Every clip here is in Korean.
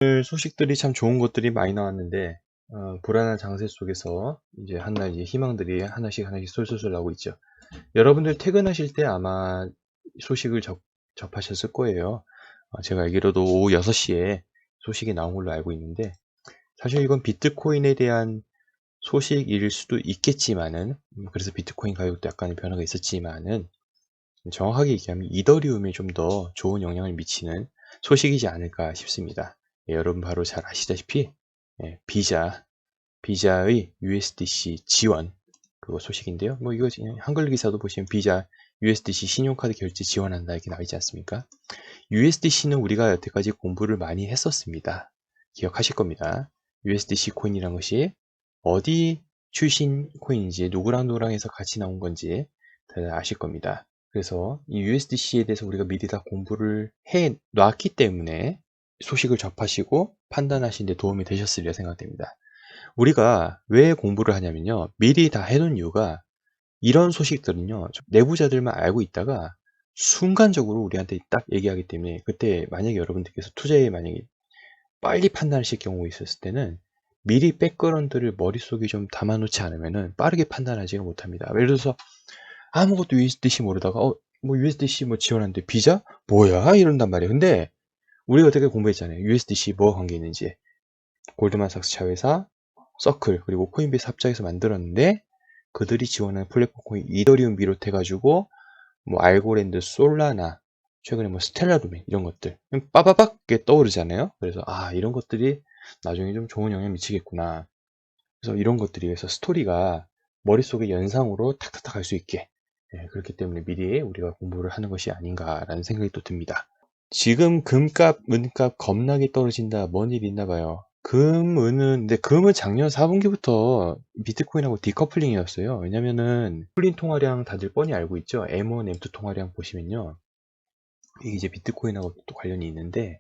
오늘 소식들이 참 좋은 것들이 많이 나왔는데 불안한 장세 속에서 이제 한날 이제 희망들이 하나씩 하나씩 쏠쏠쏠 나오고 있죠. 여러분들 퇴근하실 때 아마 소식을 접하셨을 거예요. 제가 알기로도 오후 6시에 소식이 나온 걸로 알고 있는데 사실 이건 비트코인에 대한 소식일 수도 있겠지만은 그래서 비트코인 가격도 약간의 변화가 있었지만은 정확하게 얘기하면 이더리움에 좀 더 좋은 영향을 미치는 소식이지 않을까 싶습니다. 예, 여러분 바로 잘 아시다시피 예, 비자의 USDC 지원 그거 소식인데요. 뭐 이거 한글 기사도 보시면 비자 USDC 신용카드 결제 지원한다 이렇게 나와 있지 않습니까? USDC는 우리가 여태까지 공부를 많이 했었습니다. 기억하실 겁니다. USDC 코인이란 것이 어디 출신 코인인지 누구랑 해서 같이 나온 건지 다들 아실 겁니다. 그래서 이 USDC에 대해서 우리가 미리 다 공부를 해 놨기 때문에 소식을 접하시고 판단하시는 데 도움이 되셨으리라 생각됩니다. 우리가 왜 공부를 하냐면요. 미리 다 해놓은 이유가 이런 소식들은요. 내부자들만 알고 있다가 순간적으로 우리한테 딱 얘기하기 때문에 그때 만약에 여러분들께서 투자에 만약에 빨리 판단하실 경우가 있었을 때는 미리 백그라운드를 머릿속에 좀 담아놓지 않으면은 빠르게 판단하지가 못합니다. 예를 들어서 아무것도 USDC 모르다가 뭐 USDC 뭐 지원하는데 비자? 뭐야? 이런단 말이에요. 근데 우리가 어떻게 공부했잖아요. USDC 뭐가 관계 있는지. 골드만삭스 자회사, 서클, 그리고 코인베이스 합작해서 만들었는데 그들이 지원하는 플랫폼 코인 이더리움 비롯해가지고 뭐 알고랜드, 솔라나, 최근에 뭐 스텔라 도메인 이런 것들 빠바박 이렇게 떠오르잖아요. 그래서 이런 것들이 나중에 좀 좋은 영향 미치겠구나. 그래서 이런 것들이 그래서 스토리가 머릿속에 연상으로 탁탁탁 갈 수 있게 그렇기 때문에 미리 우리가 공부를 하는 것이 아닌가라는 생각이 또 듭니다. 지금 금값, 은값 겁나게 떨어진다. 뭔 일 있나 봐요. 근데 금은 작년 4분기부터 비트코인하고 디커플링이었어요. 왜냐면은 풀린 통화량 다들 뻔히 알고 있죠. M1, M2 통화량 보시면요. 이게 이제 비트코인하고 또 관련이 있는데,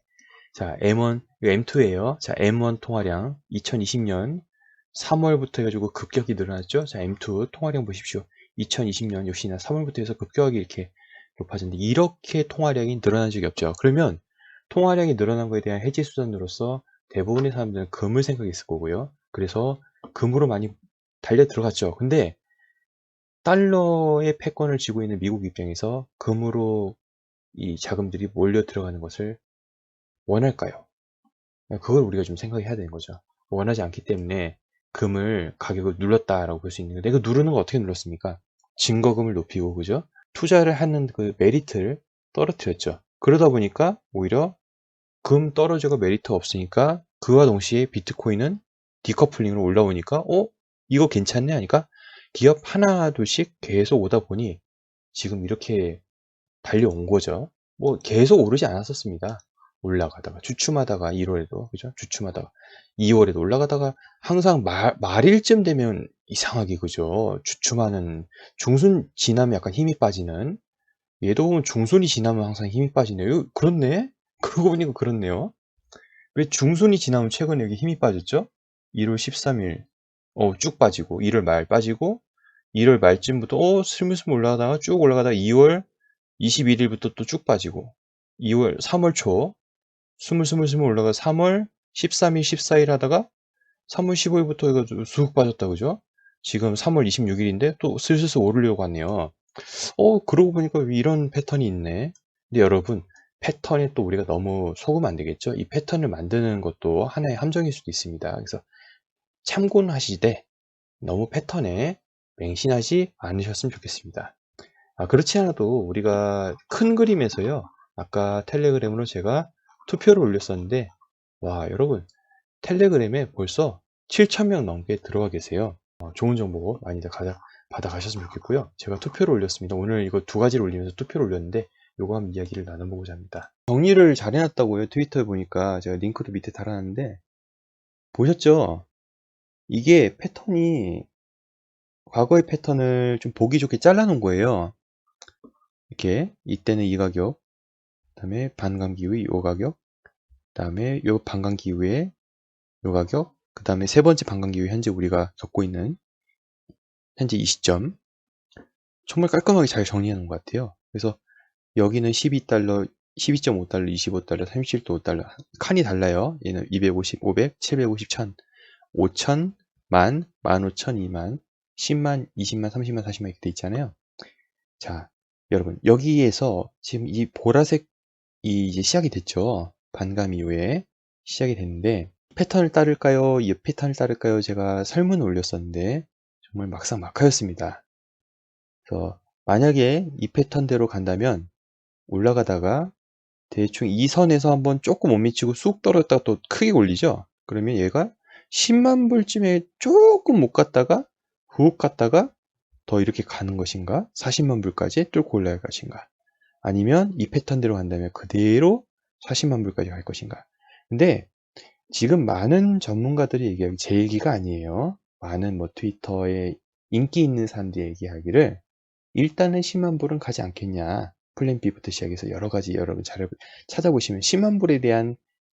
자, M1, M2예요. 자, M1 통화량 2020년 3월부터 해가지고 급격히 늘어났죠. 자, M2 통화량 보십시오. 2020년 역시나 3월부터 해서 급격하게 이렇게 높아졌는데 이렇게 통화량이 늘어난 적이 없죠. 그러면 통화량이 늘어난 거에 대한 해지 수단으로서 대부분의 사람들은 금을 생각했을 거고요. 그래서 금으로 많이 달려 들어갔죠. 근데 달러의 패권을 쥐고 있는 미국 입장에서 금으로 이 자금들이 몰려 들어가는 것을 원할까요? 그걸 우리가 좀 생각해야 되는 거죠. 원하지 않기 때문에 금을 가격을 눌렀다라고 볼 수 있는 건데 그 누르는 거 어떻게 눌렀습니까? 증거금을 높이고 그죠? 투자를 하는 그 메리트를 떨어뜨렸죠. 그러다 보니까 오히려 금 떨어지고 메리트 없으니까 그와 동시에 비트코인은 디커플링으로 올라오니까 이거 괜찮네 하니까 기업 하나 둘씩 계속 오다 보니 지금 이렇게 달려온 거죠. 뭐 계속 오르지 않았었습니다. 올라가다가 주춤하다가 1월에도 그죠? 주춤하다가 2월에도 올라가다가 항상 말일쯤 되면 이상하게 그죠? 주춤하는 중순 지나면 약간 힘이 빠지는 얘도 보면 중순이 지나면 항상 힘이 빠지네요. 그렇네? 그러고 보니까 그렇네요. 왜 중순이 지나면 최근에 여기 힘이 빠졌죠? 1월 13일 쭉 빠지고 1월 말 빠지고 1월 말쯤부터 스물스물 올라가다가 쭉 올라가다가 2월 21일부터 또 쭉 빠지고 2월 3월 초 스물스물 올라가 3월 13일 14일 하다가 3월 15일부터 해가지고 쑥 빠졌다 그죠? 지금 3월 26일인데 또 슬슬 오르려고 하네요. 그러고 보니까 이런 패턴이 있네. 근데 여러분 패턴에 또 우리가 너무 속으면 안 되겠죠? 이 패턴을 만드는 것도 하나의 함정일 수도 있습니다. 그래서 참고는 하시되 너무 패턴에 맹신하지 않으셨으면 좋겠습니다. 그렇지 않아도 우리가 큰 그림에서요. 아까 텔레그램으로 제가 투표를 올렸었는데 와 여러분 텔레그램에 벌써 7,000명 넘게 들어와 계세요. 좋은 정보 많이들 받아가셨으면 좋겠고요. 제가 투표를 올렸습니다. 오늘 이거 두 가지를 올리면서 투표를 올렸는데 요거 한번 이야기를 나눠보고자 합니다. 정리를 잘 해놨다고요. 트위터에 보니까 제가 링크도 밑에 달아놨는데 보셨죠? 이게 패턴이 과거의 패턴을 좀 보기 좋게 잘라놓은 거예요. 이렇게 이때는 이 가격 그 다음에 반감기 후에 이 가격 그 다음에 요 반감기 후에 요 가격 그 다음에 세 번째 반감기 후에 현재 우리가 겪고 있는 현재 이 시점 정말 깔끔하게 잘 정리해 놓은 것 같아요. 그래서 여기는 12달러 12.5달러, 25달러, 37.5달러. 칸이 달라요. 얘는 250, 500, 750, 1000, 5000, 10,000, 15,000, 2만, 10만, 20만, 30만, 40만 이렇게 돼 있잖아요. 자, 여러분, 여기에서 지금 이 보라색이 이제 시작이 됐죠. 반감 이후에 시작이 됐는데, 패턴을 따를까요? 이 패턴을 따를까요? 제가 설문을 올렸었는데, 정말 막상 막하였습니다. 그래서 만약에 이 패턴대로 간다면 올라가다가 대충 이 선에서 한번 조금 못 미치고 쑥 떨어졌다가 또 크게 올리죠. 그러면 얘가 10만 불쯤에 조금 못 갔다가 훅 갔다가 더 이렇게 가는 것인가? 40만 불까지 뚫고 올라갈 것인가? 아니면 이 패턴대로 간다면 그대로 40만 불까지 갈 것인가? 근데 지금 많은 전문가들이 얘기하기 제 얘기가 아니에요. 많은 뭐 트위터에 인기 있는 사람들이 얘기하기를 일단은 10만 불은 가지 않겠냐. 플랜 B부터 시작해서 여러 가지 여러분 잘 찾아보시면 10만 불에 대한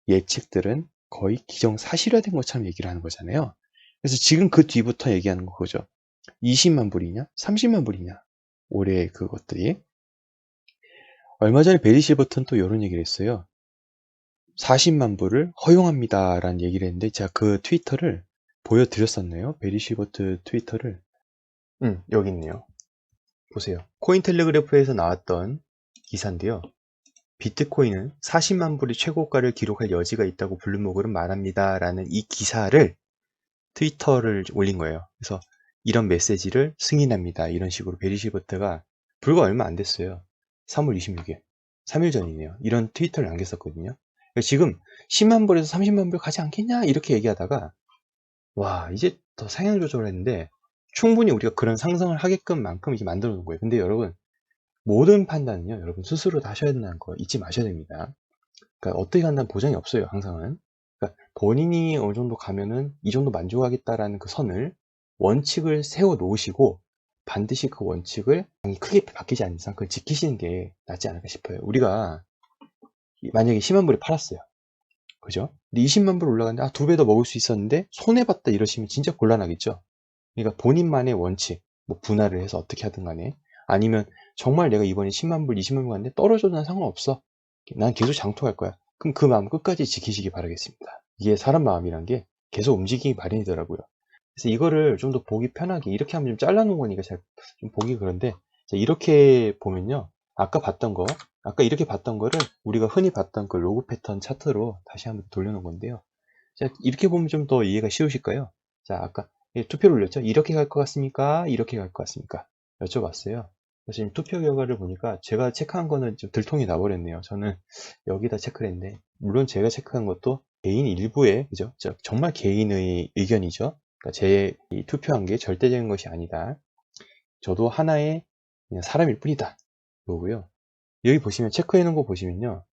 예측들은 거의 기정사실화된 것처럼 얘기를 하는 거잖아요. 그래서 지금 그 뒤부터 얘기하는 거죠. 20만 불이냐? 30만 불이냐? 올해 그것들이. 얼마 전에 베리 실버턴 또 이런 얘기를 했어요. 40만 불을 허용합니다. 라는 얘기를 했는데 제가 그 트위터를 보여드렸었네요. 베리 실버트 트위터를. 여기 있네요. 보세요. 코인텔레그래프에서 나왔던 기사인데요. 비트코인은 40만 불이 최고가를 기록할 여지가 있다고 블룸버그는 말합니다. 라는 이 기사를 트위터를 올린 거예요. 그래서 이런 메시지를 승인합니다. 이런 식으로 베리 실버트가 불과 얼마 안 됐어요. 3월 26일. 3일 전이네요. 이런 트위터를 남겼었거든요. 지금 10만 불에서 30만 불 가지 않겠냐? 이렇게 얘기하다가 와, 이제 더 상향 조절을 했는데 충분히 우리가 그런 상승을 하게끔 만큼 이제 만들어 놓은 거예요. 근데 여러분, 모든 판단은요, 여러분 스스로 다 하셔야 된다는 거 잊지 마셔야 됩니다. 그러니까 어떻게 한다는 보장이 없어요, 항상은. 그러니까 본인이 어느 정도 가면은 이 정도 만족하겠다라는 그 선을, 원칙을 세워 놓으시고 반드시 그 원칙을 크게 바뀌지 않는 이상 그걸 지키시는 게 낫지 않을까 싶어요. 우리가 만약에 10만 불에 팔았어요. 그죠? 근데 20만 불 올라갔는데, 2배 더 먹을 수 있었는데 손해봤다 이러시면 진짜 곤란하겠죠? 그러니까 본인만의 원칙, 뭐 분할을 해서 어떻게 하든 간에, 아니면 정말 내가 이번에 10만 불, 20만 불 갔는데 떨어져도 난 상관없어. 난 계속 장투할 거야. 그럼 그 마음 끝까지 지키시기 바라겠습니다. 이게 사람 마음이란 게 계속 움직이기 마련이더라고요. 그래서 이거를 좀 더 보기 편하게 이렇게 하면 좀 잘라놓은 거니까 잘 좀 보기 그런데, 자, 이렇게 보면요. 아까 이렇게 봤던 거를 우리가 흔히 봤던 그 로그 패턴 차트로 다시 한번 돌려놓은 건데요. 자, 이렇게 보면 좀 더 이해가 쉬우실까요? 자, 아까 투표를 올렸죠? 이렇게 갈 것 같습니까? 이렇게 갈 것 같습니까? 여쭤봤어요. 그래서 지금 투표 결과를 보니까 제가 체크한 거는 좀 들통이 나버렸네요. 저는 여기다 체크를 했는데, 물론 제가 체크한 것도 개인 일부의, 그죠? 정말 개인의 의견이죠. 그러니까 제 투표한 게 절대적인 것이 아니다. 저도 하나의 그냥 사람일 뿐이다. 그거고요. 여기 보시면 체크해 놓은 거 보시면요.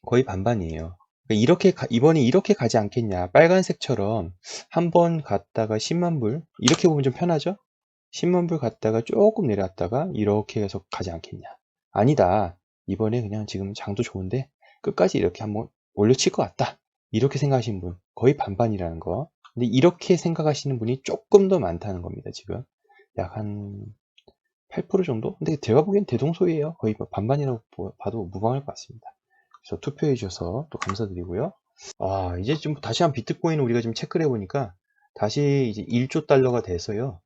거의 반반이에요. 그러니까 이번에 이렇게 가지 않겠냐. 빨간색처럼 한 번 갔다가 10만 불. 이렇게 보면 좀 편하죠? 10만 불 갔다가 조금 내려왔다가 이렇게 해서 가지 않겠냐. 아니다. 이번에 그냥 지금 장도 좋은데 끝까지 이렇게 한번 올려칠 것 같다. 이렇게 생각하시는 분 거의 반반이라는 거. 근데 이렇게 생각하시는 분이 조금 더 많다는 겁니다. 지금 약 한 8% 정도? 근데 제가 보기엔 대동소이해요. 거의 반반이라고 봐도 무방할 것 같습니다. 그래서 투표해 주셔서 또 감사드리고요. 이제 좀 다시 한 비트코인을 우리가 좀 체크를 해보니까 다시 이제 1조 달러가 돼서요.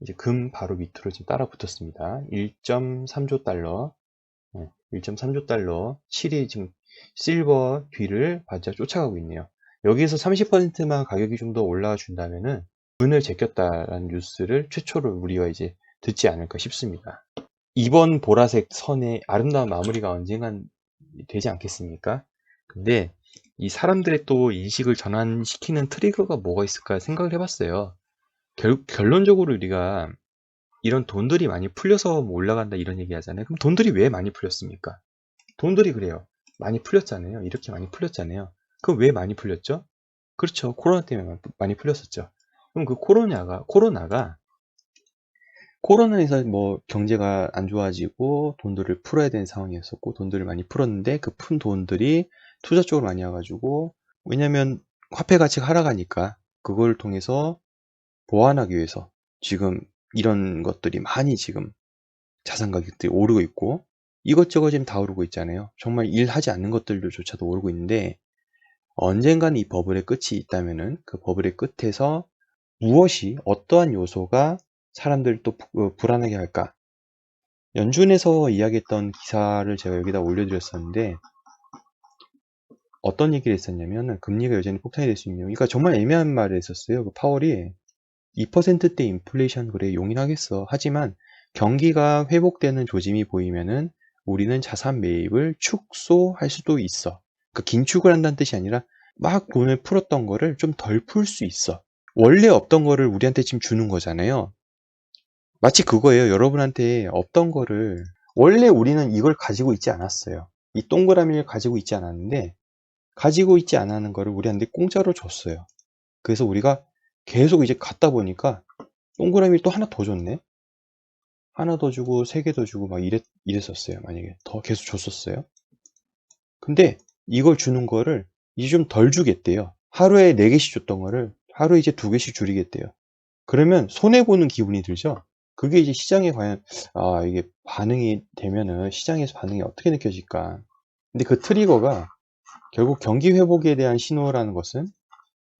이제 금 바로 밑으로 지금 따라 붙었습니다. 1.3조 달러. 1.3조 달러. 실이 지금 실버 뒤를 바짝 쫓아가고 있네요. 여기에서 30%만 가격이 좀 더 올라와 준다면은 문을 제꼈다라는 뉴스를 최초로 우리가 이제 듣지 않을까 싶습니다. 이번 보라색 선의 아름다운 마무리가 언젠간 되지 않겠습니까? 근데 이 사람들의 또 인식을 전환시키는 트리거가 뭐가 있을까 생각을 해봤어요. 결론적으로 우리가 이런 돈들이 많이 풀려서 뭐 올라간다 이런 얘기 하잖아요. 그럼 돈들이 왜 많이 풀렸습니까? 돈들이 그래요. 많이 풀렸잖아요. 이렇게 많이 풀렸잖아요. 그럼 왜 많이 풀렸죠? 그렇죠. 코로나 때문에 많이 풀렸었죠. 그럼 그 코로나에서 뭐 경제가 안 좋아지고 돈들을 풀어야 되는 상황이었었고 돈들을 많이 풀었는데 그 푼 돈들이 투자 쪽으로 많이 와가지고, 왜냐면 화폐 가치가 하락하니까 그걸 통해서 보완하기 위해서 지금 이런 것들이 많이 지금 자산 가격들이 오르고 있고, 이것저것 지금 다 오르고 있잖아요. 정말 일하지 않는 것들조차도 오르고 있는데 언젠가는 이 버블의 끝이 있다면은 그 버블의 끝에서 무엇이 어떠한 요소가 사람들을 또 불안하게 할까? 연준에서 이야기했던 기사를 제가 여기다 올려드렸었는데 어떤 얘기를 했었냐면 금리가 여전히 폭탄이 될 수 있는 그러니까 정말 애매한 말을 했었어요. 그 파월이 2%대 인플레이션 그래 용인하겠어. 하지만 경기가 회복되는 조짐이 보이면은 우리는 자산 매입을 축소할 수도 있어. 그러니까 긴축을 한다는 뜻이 아니라 막 돈을 풀었던 거를 좀 덜 풀 수 있어. 원래 없던 거를 우리한테 지금 주는 거잖아요. 마치 그거예요. 여러분한테 없던 거를 원래 우리는 이걸 가지고 있지 않았어요. 이 동그라미를 가지고 있지 않았는데 가지고 있지 않은 거를 우리한테 공짜로 줬어요. 그래서 우리가 계속 이제 갖다 보니까 동그라미 또 하나 더 줬네. 하나 더 주고 세 개 더 주고 막 이랬었어요. 만약에 더 계속 줬었어요. 근데 이걸 주는 거를 이제 좀 덜 주겠대요. 하루에 4개씩 줬던 거를 하루에 이제 2개씩 줄이겠대요. 그러면 손해보는 기분이 들죠? 그게 이제 시장에 과연, 이게 반응이 되면은 시장에서 반응이 어떻게 느껴질까? 근데 그 트리거가 결국 경기 회복에 대한 신호라는 것은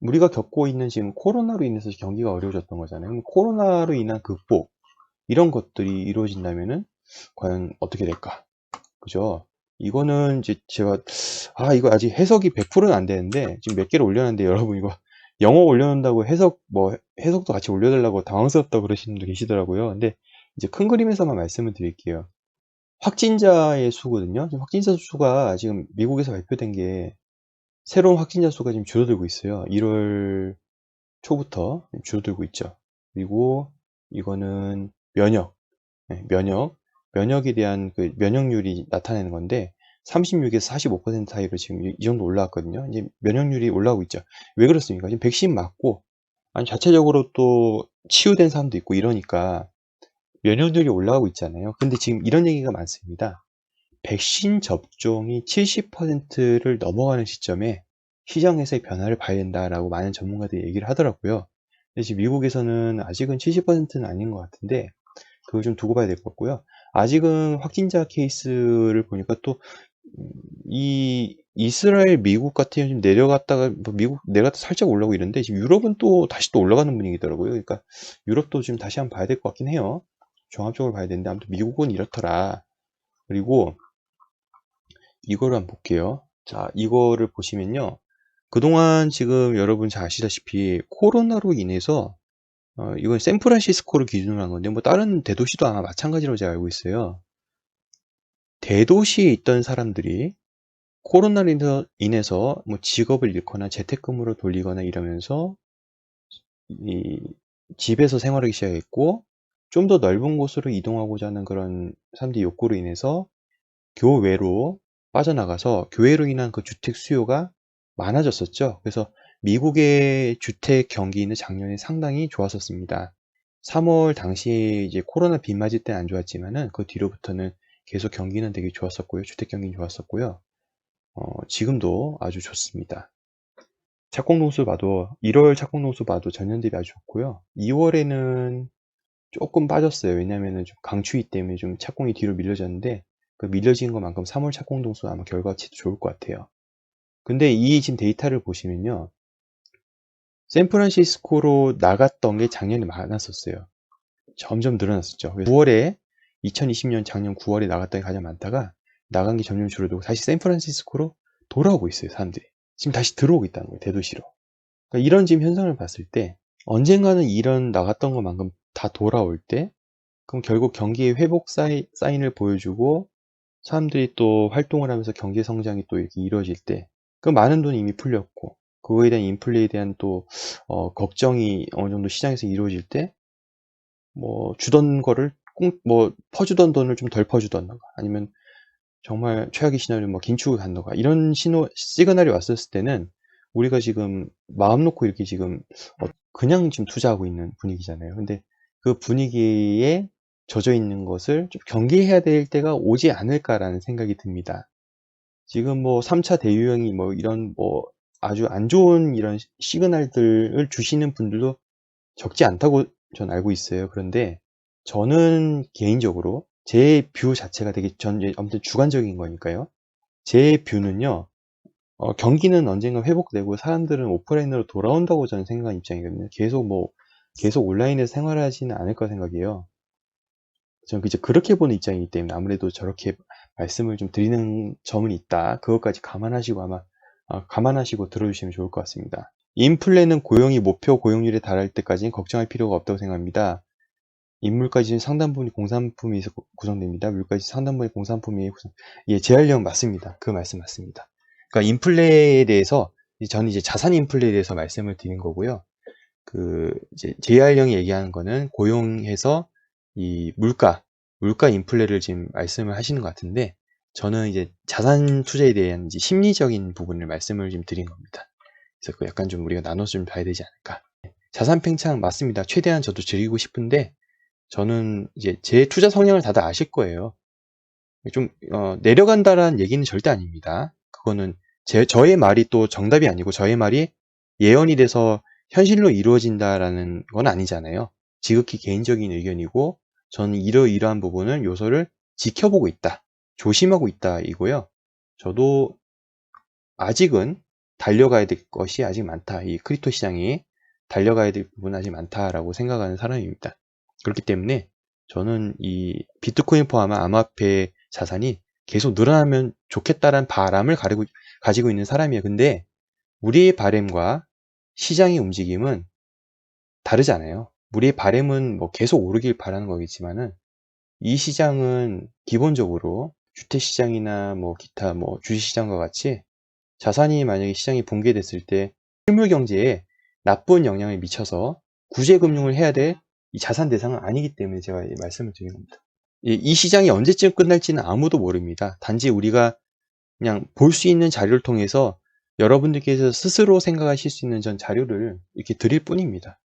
우리가 겪고 있는 지금 코로나로 인해서 경기가 어려워졌던 거잖아요. 코로나로 인한 극복, 이런 것들이 이루어진다면은 과연 어떻게 될까? 그죠? 이거는 이제 제가, 이거 아직 해석이 100%는 안 되는데, 지금 몇 개를 올렸는데 여러분 이거 영어 올려놓는다고 해석도 같이 올려달라고 당황스럽다고 그러시는 분도 계시더라고요. 근데 이제 큰 그림에서만 말씀을 드릴게요. 확진자의 수거든요. 지금 확진자 수가 지금 미국에서 발표된 게 새로운 확진자 수가 지금 줄어들고 있어요. 1월 초부터 줄어들고 있죠. 그리고 이거는 네, 면역에 대한 그 면역률이 나타내는 건데 36에서 45% 사이로 지금 이 정도 올라왔거든요. 이제 면역률이 올라오고 있죠. 왜 그렇습니까? 지금 백신 맞고 아니 자체적으로 또 치유된 사람도 있고 이러니까 면역률이 올라가고 있잖아요. 근데 지금 이런 얘기가 많습니다. 백신 접종이 70%를 넘어가는 시점에 시장에서의 변화를 봐야 된다라고 많은 전문가들이 얘기를 하더라고요. 근데 지금 미국에서는 아직은 70%는 아닌 것 같은데 그걸 좀 두고 봐야 될 것 같고요. 아직은 확진자 케이스를 보니까 또, 이, 이스라엘, 미국 같은 경우는 지금 내려갔다가, 뭐 미국 내려갔다 살짝 올라오고 이런데, 지금 유럽은 또 다시 또 올라가는 분위기더라고요. 그러니까, 유럽도 지금 다시 한번 봐야 될 것 같긴 해요. 종합적으로 봐야 되는데, 아무튼 미국은 이렇더라. 그리고, 이거를 한번 볼게요. 자, 이거를 보시면요. 그동안 지금 여러분 잘 아시다시피, 코로나로 인해서 이건 샌프란시스코를 기준으로 한 건데, 뭐, 다른 대도시도 아마 마찬가지로 제가 알고 있어요. 대도시에 있던 사람들이 코로나로 인해서 뭐 직업을 잃거나 재택근무로 돌리거나 이러면서 이 집에서 생활하기 시작했고, 좀 더 넓은 곳으로 이동하고자 하는 그런 사람들의 욕구로 인해서 교외로 빠져나가서 교외로 인한 그 주택 수요가 많아졌었죠. 그래서 미국의 주택 경기는 작년에 상당히 좋았었습니다. 3월 당시에 이제 코로나 빗맞을 때는 안 좋았지만은 그 뒤로부터는 계속 경기는 되게 좋았었고요. 주택 경기는 좋았었고요. 지금도 아주 좋습니다. 착공동수 봐도 1월 착공동수 봐도 전년 대비 아주 좋고요. 2월에는 조금 빠졌어요. 왜냐면은 좀 강추위 때문에 좀 착공이 뒤로 밀려졌는데 그 밀려진 것만큼 3월 착공동수 아마 결과치도 좋을 것 같아요. 근데 이 지금 데이터를 보시면요. 샌프란시스코로 나갔던 게 작년에 많았었어요. 점점 늘어났었죠. 9월에 2020년 작년 9월에 나갔던 게 가장 많다가 나간 게 점점 줄어들고 다시 샌프란시스코로 돌아오고 있어요. 사람들이. 지금 다시 들어오고 있다는 거예요. 대도시로. 그러니까 이런 지금 현상을 봤을 때 언젠가는 이런 나갔던 것만큼 다 돌아올 때 그럼 결국 경기의 회복 사인을 보여주고 사람들이 또 활동을 하면서 경제 성장이 또 이렇게 이루어질 때 그 많은 돈이 이미 풀렸고 그거에 대한 인플레에 대한 또 걱정이 어느 정도 시장에서 이루어질 때 뭐 주던 거를 뭐 퍼주던 돈을 좀 덜 퍼주던가 아니면 정말 최악의 시나리오 뭐 긴축을 간다가 이런 시그널이 왔었을 때는 우리가 지금 마음 놓고 이렇게 지금 그냥 지금 투자하고 있는 분위기잖아요. 근데 그 분위기에 젖어 있는 것을 좀 경계해야 될 때가 오지 않을까라는 생각이 듭니다. 지금 뭐 3차 대유행이 뭐 이런 뭐 아주 안 좋은 이런 시그널들을 주시는 분들도 적지 않다고 전 알고 있어요. 그런데 저는 개인적으로 제 뷰 자체가 되게 아무튼 주관적인 거니까요. 제 뷰는요, 경기는 언젠가 회복되고 사람들은 오프라인으로 돌아온다고 저는 생각하는 입장이거든요. 계속 온라인에서 생활하지는 않을 거 생각이에요. 저는 이제 그렇게 보는 입장이기 때문에 아무래도 저렇게 말씀을 좀 드리는 점은 있다. 그것까지 감안하시고 들어주시면 좋을 것 같습니다. 인플레는 고용이 목표 고용률에 달할 때까지는 걱정할 필요가 없다고 생각합니다. 인물까지는 상당 부분이 공산품에서 구성됩니다. 물가지 상당 부분이 공산품이 구성. 예, 제한령 맞습니다. 그 말씀 맞습니다. 그러니까 인플레에 대해서 저는 이제 자산 인플레에 대해서 말씀을 드린 거고요. 이제 제한령이 얘기하는 거는 고용해서 이 물가 인플레를 지금 말씀을 하시는 것 같은데 저는 이제 자산 투자에 대한 이제 심리적인 부분을 말씀을 좀 드린 겁니다. 그래서 그 약간 좀 우리가 나눠서 좀 봐야 되지 않을까. 자산 팽창 맞습니다. 최대한 저도 줄이고 싶은데 저는 이제 제 투자 성향을 다들 아실 거예요. 좀 내려간다라는 얘기는 절대 아닙니다. 그거는 저의 말이 또 정답이 아니고 저의 말이 예언이 돼서 현실로 이루어진다라는 건 아니잖아요. 지극히 개인적인 의견이고 저는 이러이러한 부분을 요소를 지켜보고 있다. 조심하고 있다 이고요. 저도 아직은 달려가야 될 것이 아직 많다. 이 크립토 시장이 달려가야 될 부분은 아직 많다라고 생각하는 사람입니다. 그렇기 때문에 저는 이 비트코인 포함한 암호화폐 자산이 계속 늘어나면 좋겠다라는 바람을 가지고 있는 사람이에요. 근데 우리의 바람과 시장의 움직임은 다르잖아요. 우리의 바람은 뭐 계속 오르길 바라는 거겠지만은 이 시장은 기본적으로 주택시장이나 뭐 기타 뭐 주식시장과 같이 자산이 만약에 시장이 붕괴됐을 때 실물 경제에 나쁜 영향을 미쳐서 구제금융을 해야 될 이 자산 대상은 아니기 때문에 제가 말씀을 드린 겁니다. 이 시장이 언제쯤 끝날지는 아무도 모릅니다. 단지 우리가 그냥 볼 수 있는 자료를 통해서 여러분들께서 스스로 생각하실 수 있는 전 자료를 이렇게 드릴 뿐입니다.